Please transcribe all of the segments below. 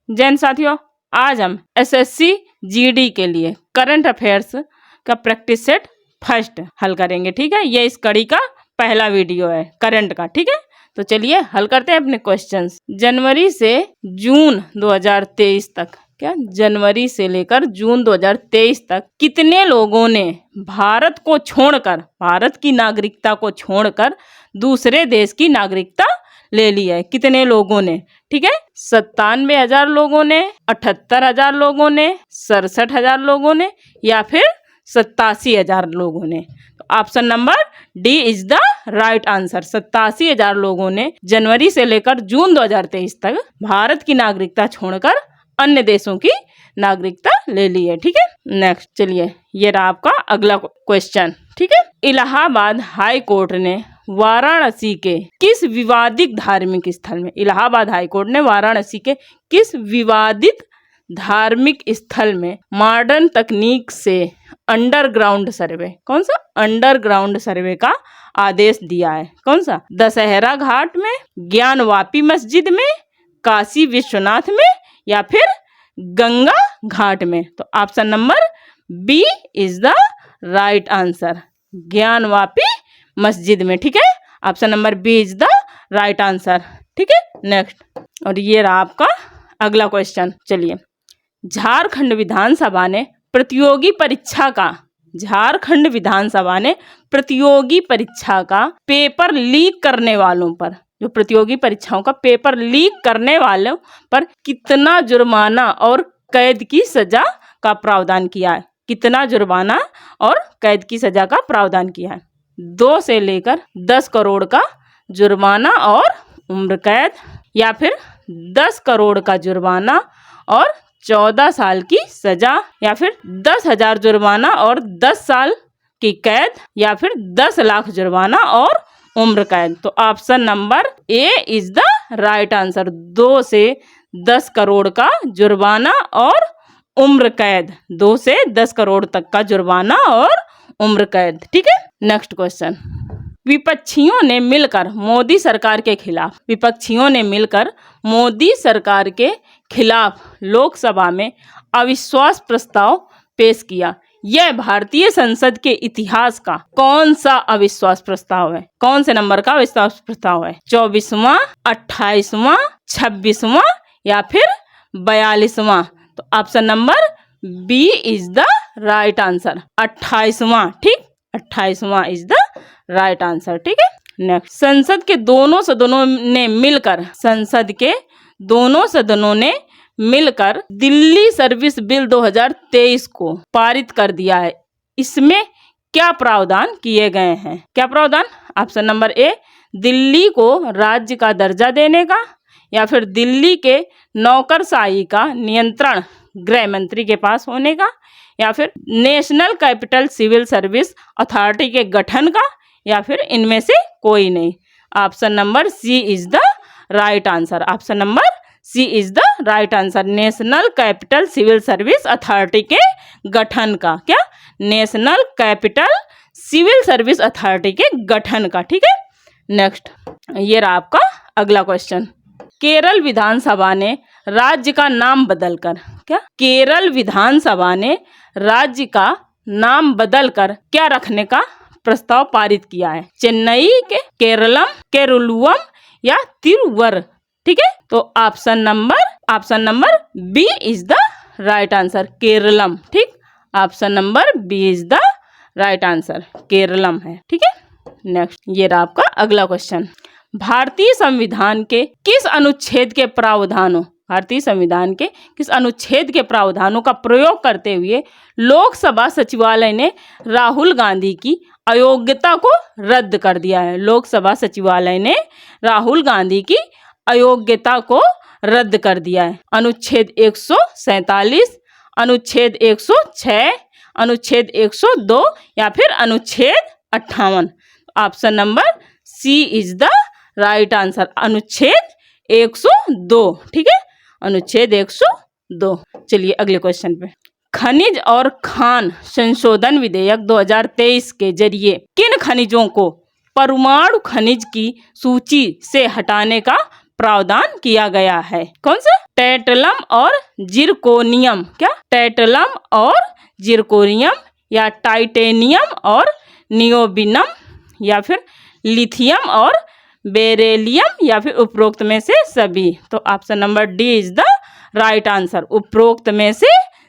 जैन साथियों, आज हम एसएससी जीडी के लिए करंट अफेयर्स का प्रैक्टिस सेट फर्स्ट हल करेंगे। ठीक है, ये इस कड़ी का पहला वीडियो है करंट का। ठीक है, तो चलिए हल करते हैं अपने क्वेश्चंस। जनवरी से जून 2023 तक, क्या जनवरी से लेकर जून 2023 तक कितने लोगों ने भारत को छोड़कर, भारत की नागरिकता को छोड़कर दूसरे देश की नागरिकता ले ली है? कितने लोगों ने? ठीक है, 97,000 लोगों ने, 78,000 लोगों ने, 67,000 लोगों ने, या फिर 87,000 लोगों ने। तो option number D is the right answer. 87,000 लोगों ने जनवरी से लेकर जून 2023 तक भारत की नागरिकता छोड़कर अन्य देशों की नागरिकता ले ली है। ठीक है, नेक्स्ट चलिए, ये रहा आपका अगला क्वेश्चन। ठीक है, इलाहाबाद हाई कोर्ट ने वाराणसी के किस विवादित धार्मिक स्थल में, इलाहाबाद हाई कोर्ट ने वाराणसी के किस विवादित धार्मिक स्थल में मॉडर्न तकनीक से अंडरग्राउंड सर्वे, कौन सा अंडरग्राउंड सर्वे का आदेश दिया है? कौन सा? दशहरा घाट में, ज्ञानवापी मस्जिद में, काशी विश्वनाथ में, या फिर गंगा घाट में? तो option number B is the right answer, Gyanvapi Masjid में। ठीक है, option number B is the right answer. ठीक है, नेक्स्ट, और ये रहा आपका अगला क्वेश्चन। चलिए, झारखंड विधानसभा ने प्रतियोगी परीक्षा का, झारखंड विधानसभा ने प्रतियोगी परीक्षा का पेपर लीक करने वालों पर, जो प्रतियोगी परीक्षाओं का पेपर लीक करने वालों पर कितना जुर्माना और कैद की सजा का प्रावधान किया है? कितना जुर्माना और कैद की सजा का प्रावधान किया है? 2 से लेकर 10 करोड़ का जुर्माना और उम्र कैद, या फिर 10 करोड़ का जुर्माना और 14 साल की सजा, या फिर 10,000 जुर्माना और 10 साल की कैद, या फिर 10 लाख जुर्माना और उम्र कैद? तो option number A is the right answer, 2 से 10 करोड़ का जुर्माना और उम्र कैद, 2 से 10 करोड़ तक का जुर्माना और उम्र कैद। ठीक है, नेक्स्ट क्वेश्चन। विपक्षियों ने मिलकर मोदी सरकार के खिलाफ, विपक्षियों ने मिलकर मोदी सरकार के खिलाफ लोकसभा में अविश्वास प्रस्ताव पेश किया। यह भारतीय संसद के इतिहास का कौन सा अविश्वास प्रस्ताव है? कौन से नंबर का अविश्वास प्रस्ताव है? 24वां, 28वां, 26वां, या फिर 42वां? तो option number B is the right answer, 28वां। ठीक, 28वां इज द राइट आंसर। ठीक है, नेक्स्ट, संसद के दोनों सदनों ने मिलकर, संसद के दोनों सदनों ने मिलकर दिल्ली सर्विस बिल 2023 को पारित कर दिया है। इसमें क्या प्रावधान किए गए हैं? क्या प्रावधान? ऑप्शन नंबर ए, दिल्ली को राज्य का दर्जा देने का, या फिर दिल्ली के नौकरशाही का नियंत्रण गृह मंत्री के पास होने का, या फिर national capital civil service authority के गठन का, या फिर इनमें से कोई नहीं? Option number C is the right answer, option number C is the right answer, national capital civil service authority के गठन का। क्या? National capital civil service authority के गठन का। ठीक है, नेक्स्ट, ये रहा आपका अगला क्वेश्चन। केरल विधानसभा ने राज्य का नाम बदलकर, क्या केरल विधानसभा ने राज्य का नाम बदलकर क्या रखने का प्रस्ताव पारित किया है? चेन्नई के, केरलम, केरुलुवम, या तिरुवर? ठीक है, तो option number B is the right answer, Keralam. ठीक, option number B is the right answer, Keralam है। ठीक है, नेक्स्ट, ये रहा आपका अगला क्वेश्चन। भारतीय संविधान के किस अनुच्छेद के प्रावधानों, भारतीय संविधान के किस अनुच्छेद के प्रावधानों का प्रयोग करते हुए लोकसभा सचिवालय ने राहुल गांधी की अयोग्यता को रद्द कर दिया है? लोकसभा सचिवालय ने राहुल गांधी की अयोग्यता को रद्द कर दिया है। अनुच्छेद 147, अनुच्छेद 106, अनुच्छेद 102, या फिर अनुच्छेद 58? Option number C is the right answer, अनुच्छेद 102। ठीक है, अनुच्छेद 102। चलिए अगले क्वेश्चन पे। खनिज और खान संशोधन विधेयक 2023 के जरिए किन खनिजों को परमाणु खनिज की सूची से हटाने का प्रावधान किया गया है। कौन सा? टैंटलम और जिरकोनियम। क्या? टैंटलम और जिरकोनियम या टाइटेनियम और नियोबिनम या फिर लिथियम और बेरिलियम या फिर उपरोक्त में से सभी। तो option number D is the right answer, उपरोक्त में से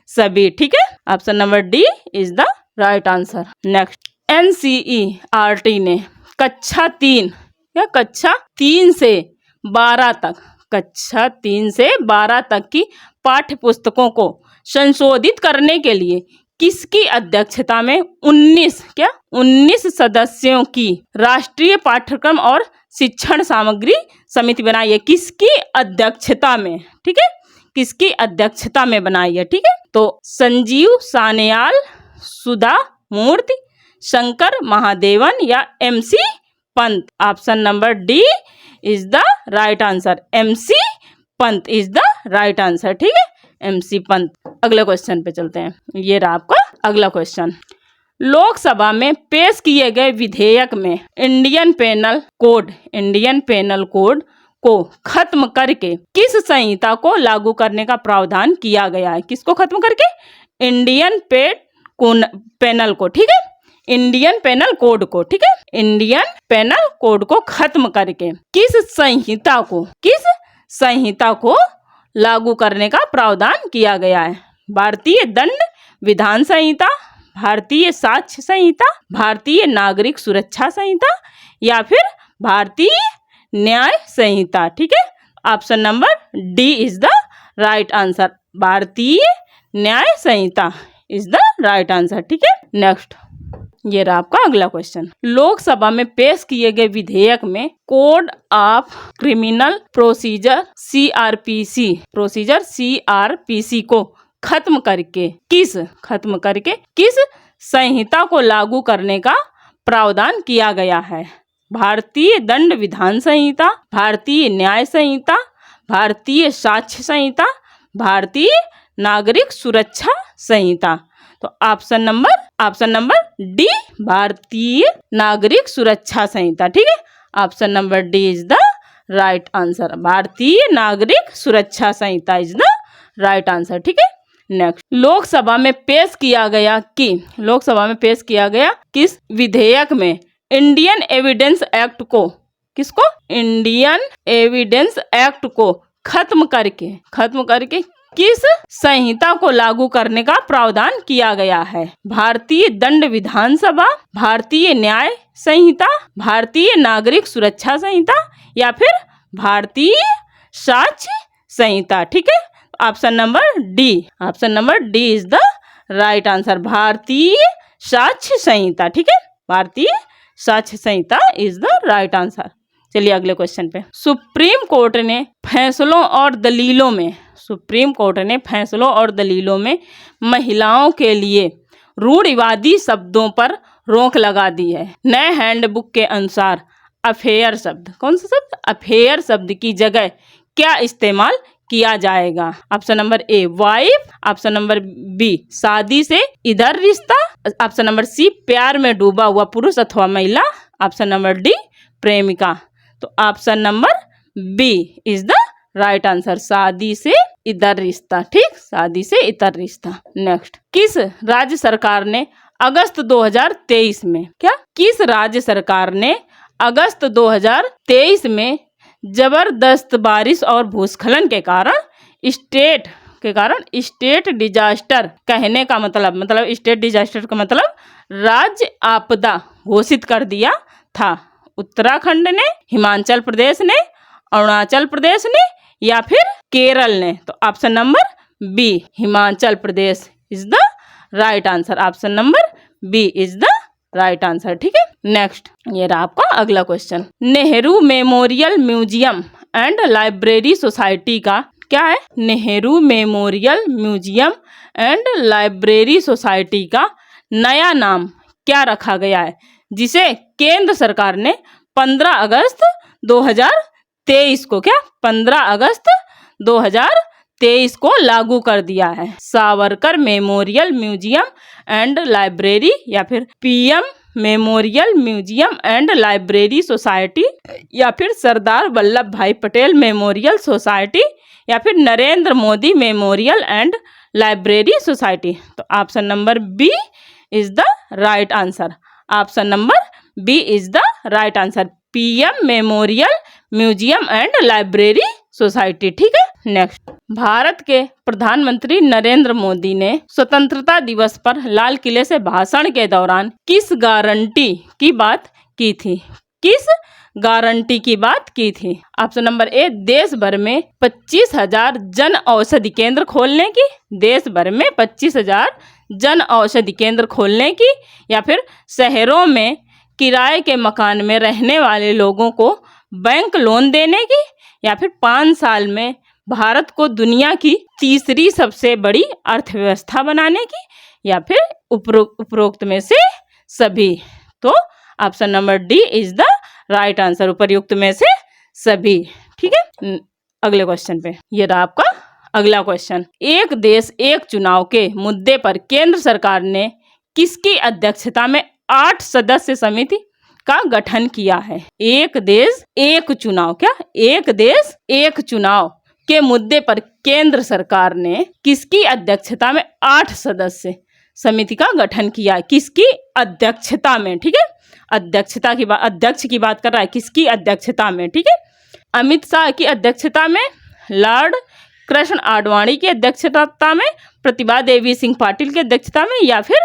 सभी। ठीक है, option number D is the right answer. Next, NCERT ने कक्षा 3 या कक्षा 3 से 12 तक, कक्षा 3 से 12 तक की पाठ्य पुस्तकों को संशोधित करने के लिए किसकी अध्यक्षता में 19 सदस्यों की राष्ट्रीय पाठ्यक्रम और शिक्षण सामग्री समिति बनाई है? किसकी अध्यक्षता में? ठीक है, किसकी अध्यक्षता में बनाई है? ठीक है, तो संजीव सान्याल, सुधा मूर्ति, शंकर महादेवन या MC Pant. Option number D is the right answer, MC Pant is the right answer. ठीक है, MC पंत। अगले क्वेश्चन पे चलते हैं। ये रहा आपका अगला क्वेश्चन। लोकसभा में पेश किए गए विधेयक में इंडियन पेनल कोड को खत्म करके किस संहिता को लागू करने का प्रावधान किया गया है? किसको खत्म करके? इंडियन पेनल को। ठीक है, इंडियन पेनल कोड को। ठीक है, इंडियन पेनल कोड को खत्म करके किस संहिता को लागू करने का प्रावधान किया गया है? भारतीय दंड विधान संहिता, भारतीय साक्ष्य संहिता, भारतीय नागरिक सुरक्षा संहिता या फिर भारतीय न्याय संहिता। ठीक है, option number D is the right answer, भारतीय न्याय संहिता इज द राइट आंसर। ठीक है, नेक्स्ट, ये रहा आपका अगला क्वेश्चन। लोकसभा में पेश किए गए विधेयक में code of criminal procedure CRPC को खत्म करके किस संहिता को लागू करने का प्रावधान किया गया है? भारतीय दंड विधान संहिता, भारतीय न्याय संहिता, भारतीय साक्ष्य संहिता, भारतीय नागरिक सुरक्षा संहिता। तो ऑप्शन नंबर डी, भारतीय नागरिक सुरक्षा संहिता। ठीक है, option number D is the right answer, भारतीय नागरिक सुरक्षा संहिता इज द राइट आंसर। ठीक है, नेक्स्ट, लोकसभा में पेश किया गया किस विधेयक में इंडियन एविडेंस एक्ट को खत्म करके किस संहिता को लागू करने का प्रावधान किया गया है? भारतीय दंड विधान सभा, भारतीय न्याय संहिता, भारतीय नागरिक सुरक्षा संहिता या फिर भारतीय साक्ष्य संहिता। ठीक है, option number D is the right answer, भारतीय साक्ष्य संहिता। ठीक है, भारतीय साक्ष्य संहिता इज द राइट आंसर। चलिए अगले क्वेश्चन पे। सुप्रीम कोर्ट ने फैसलों और दलीलों में महिलाओं के लिए रूढ़िवादी शब्दों पर रोक लगा दी है। नए हैंडबुक के अनुसार अफेयर शब्द, कौन सा शब्द? अफेयर शब्द की जगह क्या इस्तेमाल किया जाएगा? Option number A wife, option number B शादी से इधर रिश्ता, ऑप्शन नंबर सी प्यार में डूबा हुआ पुरुष अथवा महिला, ऑप्शन नंबर डी प्रेमिका। तो option number B is the right answer, शादी से इधर रिश्ता। ठीक, शादी से इधर रिश्ता। नेक्स्ट, किस राज्य सरकार ने अगस्त 2023 में किस राज्य सरकार ने अगस्त 2023 में जबरदस्त बारिश और भूस्खलन के कारण स्टेट डिजास्टर कहने का मतलब स्टेट डिजास्टर का मतलब राज्य आपदा घोषित कर दिया था? उत्तराखंड ने, हिमाचल प्रदेश ने, अरुणाचल प्रदेश ने या फिर केरल ने? तो option number B Himachal Pradesh is the right answer, option number B is the right answer. ठीक है, नेक्स्ट, ये रहा आपका अगला question. Nehru memorial museum and library society का क्या है? Nehru memorial museum and library society का नया नाम क्या रखा गया है, जिसे केंद्र सरकार ने 15 अगस्त 2023 को 15 अगस्त 2023 को लागू कर दिया है? Savarkar memorial museum and library या फिर PM memorial museum and library society, या फिर सरदार वल्लभ भाई पटेल मेमोरियल सोसाइटी, या फिर Narendra Modi memorial and library society. तो option number B is the right answer. Option number B is the right answer, PM memorial museum and library society. ठीक है। Next, Bharat के प्रधानमंत्री नरेंद्र मोदी ने स्वतंत्रता दिवस पर लाल किले से भाषण के दौरान किस गारंटी की बात की थी? किस गारंटी की बात की थी? ऑप्शन नंबर ए, देश भर में 25,000 जन औषधि केंद्र खोलने की, देश भर में 25,000 जन औषधि केंद्र खोलने की, या फिर शहरों में किराए के मकान में रहने वाले लोगों को बैंक लोन देने की, या फिर 5 साल में भारत को दुनिया की तीसरी सबसे बड़ी अर्थव्यवस्था बनाने की, या फिर उपरोक्त में से सभी। तो option number D is the right answer, उपयुक्त में से सभी। ठीक है। अगले क्वेश्चन पे, ये रहा आपका अगला क्वेश्चन। एक देश एक चुनाव के मुद्दे पर केंद्र सरकार ने किसकी अध्यक्षता में 8 सदस्य समिति का गठन किया है? एक देश एक चुनाव, क्या एक देश एक चुनाव के मुद्दे पर केंद्र सरकार ने किसकी अध्यक्षता में 8 सदस्य समिति का गठन किया है? किसकी अध्यक्षता में? ठीक है, अध्यक्षता की बात, अध्यक्ष की बात कर रहा है, किसकी अध्यक्षता में? ठीक है, अमित शाह की अध्यक्षता में, लॉर्ड कृष्ण आडवाणी की अध्यक्षता में, प्रतिभा देवी सिंह पाटिल की अध्यक्षता में, या फिर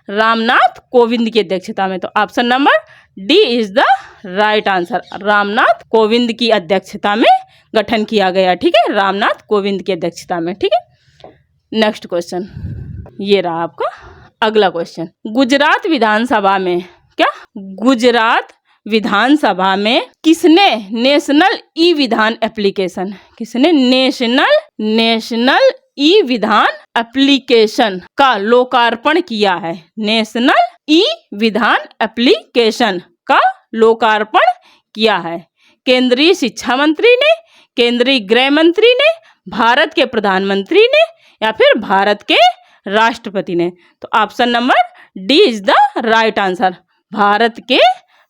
रामनाथ कोविंद की अध्यक्षता में? तो option number D is the right answer, Ramnath Kovind की अध्यक्षता में गठन किया गया। ठीक है, रामनाथ कोविंद की अध्यक्षता में। ठीक है। नेक्स्ट क्वेश्चन, ये रहा आपका अगला क्वेश्चन। गुजरात विधानसभा में, क्या गुजरात विधानसभा में किसने नेशनल ई विधान एप्लीकेशन, किसने नेशनल ई विधान एप्लीकेशन का लोकार्पण किया है? नेशनल ई विधान एप्लीकेशन का लोकार्पण किया है? केंद्रीय शिक्षा मंत्री ने, केंद्रीय गृह मंत्री ने, भारत के प्रधानमंत्री ने, या फिर भारत के राष्ट्रपति ने? तो option number D is the right answer, Bharat के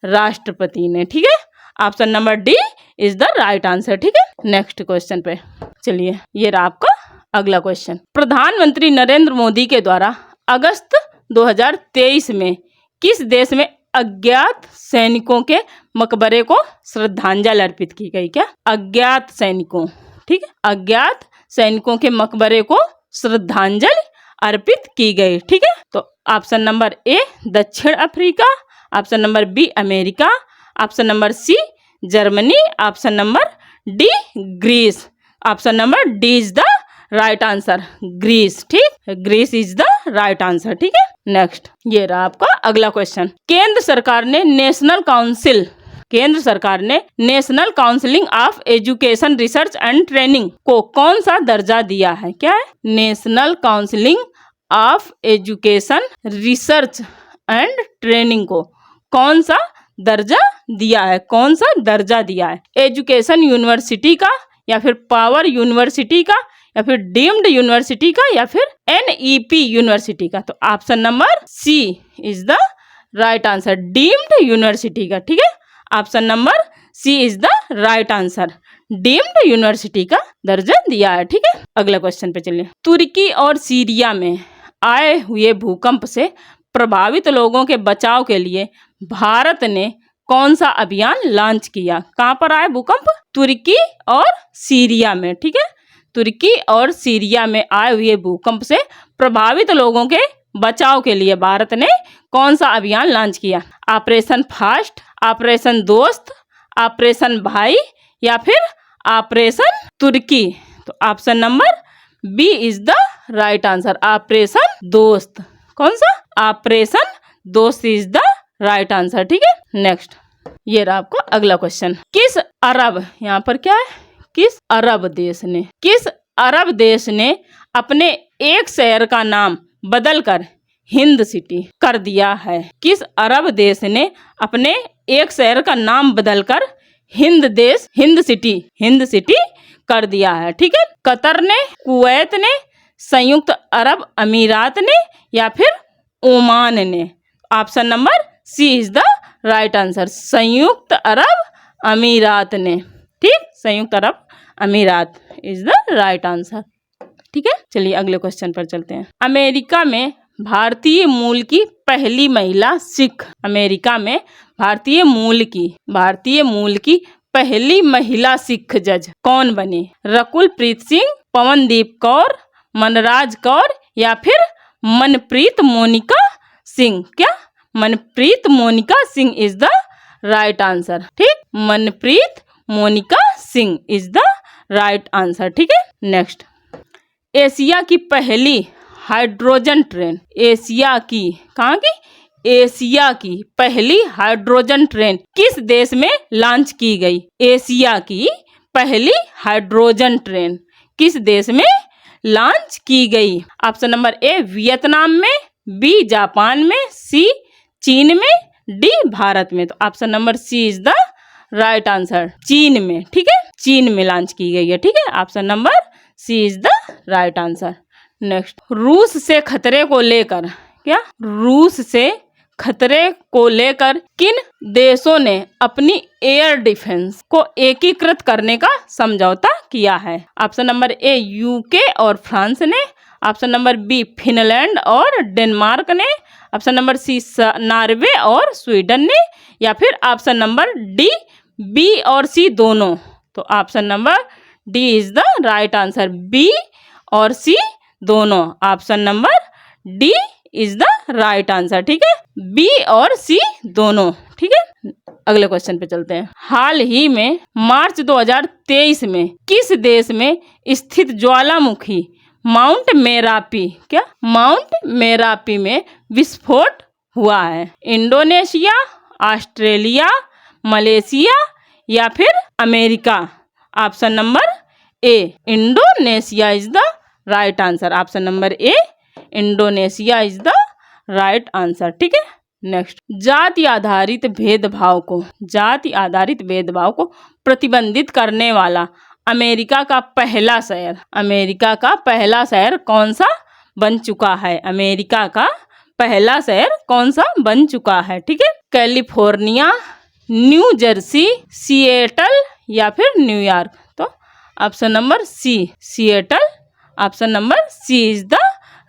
राष्ट्रपति ने। ठीक है, option number D is the right answer. ठीक है। नेक्स्ट क्वेश्चन पे चलिए, ये रहा आपका अगला क्वेश्चन। प्रधानमंत्री नरेंद्र मोदी के द्वारा अगस्त 2023 में किस देश में अज्ञात सैनिकों के मकबरे को श्रद्धांजलि अर्पित की गई? क्या अज्ञात सैनिकों, ठीक है, अज्ञात सैनिकों के मकबरे को श्रद्धांजलि अर्पित की गई। ठीक है। तो ऑप्शन नंबर ए दक्षिण Africa, option number B America, option number C Germany, option number D Greece. Option number D is the right answer, Greece. ठीक, Greece is the right answer. ठीक है। नेक्स्ट, ये रहा आपका अगला क्वेश्चन। केंद्र सरकार ने national counselling of education research and training को कौन सा दर्जा दिया है? क्या है? National counselling of education research and training को कौन सा दर्जा दिया है? कौन सा दर्जा दिया है? एजुकेशन यूनिवर्सिटी का, या फिर पावर यूनिवर्सिटी का, या फिर डीम्ड यूनिवर्सिटी का, या फिर NEP यूनिवर्सिटी का? तो option number C is the right answer, deemed university का। ठीक है, option number C is the right answer, deemed university का दर्जा दिया है। ठीक है। अगला क्वेश्चन पे चलिए। तुर्की और सीरिया में आए हुए भूकंप से प्रभावित लोगों के बचाव के लिए भारत ने कौन सा अभियान लॉन्च किया? कहाँ पर आए भूकंप? तुर्की और सीरिया में। ठीक है, तुर्की और सीरिया में आए हुए भूकंप से प्रभावित लोगों के बचाव के लिए भारत ने कौन सा अभियान लॉन्च किया? Operation fast, operation Dost, operation Bhai, या फिर ऑपरेशन तुर्की? तो option number B is the right answer, operation Dost. कौन सा? ऑपरेशन दोस्त इज द राइट आंसर। ठीक है। नेक्स्ट, ये रहा आपको अगला क्वेश्चन। किस अरब, यहाँ पर क्या है? किस अरब देश ने अपने एक शहर का नाम बदलकर हिंद सिटी कर दिया है? किस अरब देश ने अपने एक शहर का नाम बदलकर हिंद सिटी कर दिया है? ठीक है, कतर ने, कुवैत ने, संयुक्त अरब अमीरात ने, या फिर ओमान ने? Option number C is the right answer, संयुक्त अरब अमीरात ने। ठीक, संयुक्त अरब अमीरात इज द राइट आंसर। ठीक है, चलिए अगले क्वेश्चन पर चलते हैं। अमेरिका में भारतीय मूल की पहली महिला सिख, अमेरिका में भारतीय मूल की पहली महिला सिख जज कौन बनी? रकुल प्रीत सिंह, पवनदीप कौर, मनराज कौर या फिर मनप्रीत मोनिका सिंह? क्या? Manpreet Monika Singh is the right answer. ठीक, Manpreet Monika Singh is the right answer. ठीक है, नेक्स्ट, एशिया की पहली हाइड्रोजन ट्रेन, एशिया की, कहाँ की? एशिया की पहली हाइड्रोजन ट्रेन किस देश में लॉन्च की गई? एशिया की पहली हाइड्रोजन ट्रेन किस देश में लॉन्च की गई? ऑप्शन नंबर ए वियतनाम में, बी जापान में, सी चीन में, डी भारत में। तो option number C is the right answer, चीन में। ठीक है, चीन में लॉन्च की गई है। ठीक है, option number C is the right answer. Next, रूस से खतरे को लेकर, क्या? रूस से खतरे को लेकर किन देशों ने अपनी एयर डिफेंस को एकीकृत करने का समझौता किया है? ऑप्शन नंबर ए यूके और फ्रांस ने, ऑप्शन नंबर बी फिनलैंड और डेनमार्क ने, ऑप्शन नंबर सी नॉर्वे और स्वीडन ने, या फिर ऑप्शन नंबर डी बी और सी दोनों। तो option number D is the right answer, B और सी दोनों। Option number D is the right answer. ठीक है, बी और सी दोनों। ठीक है, अगले क्वेश्चन पे चलते हैं। हाल ही में मार्च 2023 में किस देश में स्थित ज्वालामुखी माउंट मेरापी, क्या? माउंट मेरापी में विस्फोट हुआ है? इंडोनेशिया, ऑस्ट्रेलिया, मलेशिया या फिर America? Option number A Indonesia is the right answer. Option number A Indonesia is the right answer. ठीक है, नेक्स्ट, जाति आधारित भेदभाव को प्रतिबंधित करने वाला अमेरिका का पहला शहर कौन सा बन चुका है? अमेरिका का पहला शहर कौन सा बन चुका है? ठीक है, कैलिफोर्निया, न्यू जर्सी, सिएटल या फिर न्यूयॉर्क? तो option number C Seattle, option number C is the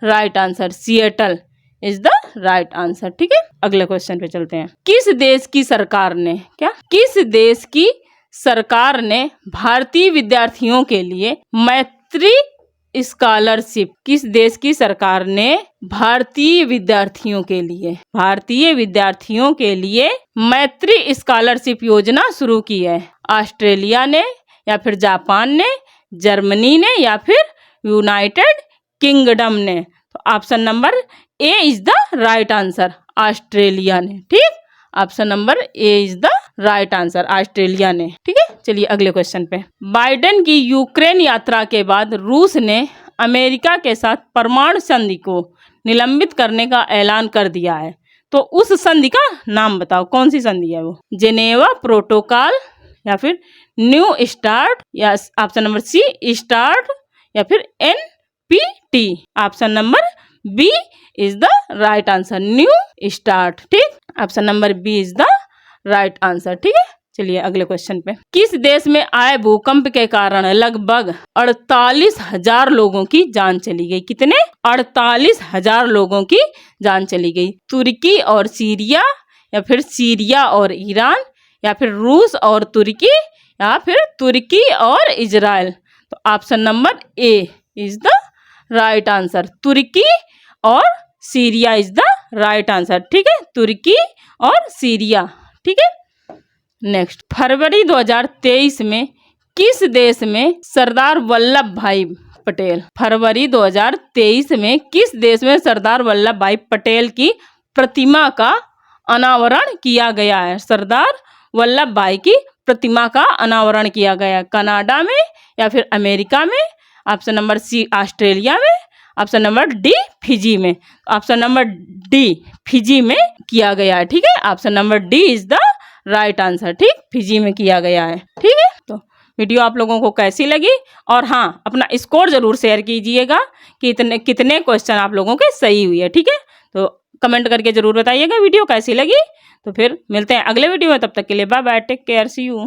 right answer, Seattle is the right answer. ठीक है, अगले क्वेश्चन पे चलते हैं। किस देश की सरकार ने, क्या? किस देश की सरकार ने भारतीय विद्यार्थियों के लिए मैत्री स्कॉलरशिप, किस देश की सरकार ने भारतीय विद्यार्थियों के लिए मैत्री स्कॉलरशिप योजना शुरू की है? ऑस्ट्रेलिया ने या फिर जापान ने, जर्मनी ने या फिर यूनाइटेड किंगडम ने? तो option number A is the right answer, Australia ने। ठीक, option number A is the right answer, Australia ने। ठीक है, चलिए अगले क्वेश्चन पे। बाइडेन की यूक्रेन यात्रा के बाद रूस ने अमेरिका के साथ परमाणु संधि को निलंबित करने का ऐलान कर दिया है। तो उस संधि का नाम बताओ, कौन सी संधि है वो? जेनेवा प्रोटोकॉल या फिर न्यू स्टार्ट या ऑप्शन नंबर सी स्टार्ट या फिर NPT? Option number B is the right answer, new start. ठीक, option number B is the right answer. ठीक है, चलिए अगले क्वेश्चन पे। किस देश में आए भूकंप के कारण लगभग 48,000 लोगों की जान चली गई? कितने? 48,000 लोगों की जान चली गई। तुर्की और सीरिया या फिर सीरिया और ईरान या फिर रूस और तुर्की या फिर तुर्की और इजराइल? तो option number A is the right answer, तुर्की और Syria is the right answer. ठीक है, तुर्की और सीरिया। ठीक है, नेक्स्ट, फरवरी 2023 में किस देश में सरदार वल्लभ भाई पटेल, फरवरी 2023 में किस देश में सरदार वल्लभ भाई पटेल की प्रतिमा का अनावरण किया गया है? सरदार वल्लभ भाई की प्रतिमा का अनावरण किया गया है? कनाडा में या फिर अमेरिका में? ऑप्शन नंबर सी ऑस्ट्रेलिया में, ऑप्शन नंबर डी फिजी में? ऑप्शन नंबर डी फिजी में किया गया है। ठीक है, option number D is the right answer. ठीक, फिजी में किया गया है। ठीक है, तो वीडियो आप लोगों को कैसी लगी, और हाँ अपना स्कोर जरूर शेयर कीजिएगा कि कितने क्वेश्चन आप लोगों के सही हुए। ठीक है, तो कमेंट करके जरूर बताइएगा वीडियो कैसी लगी। तो फिर मिलते हैं अगले वीडियो में, तब तक के लिए bye bye, take care, see you.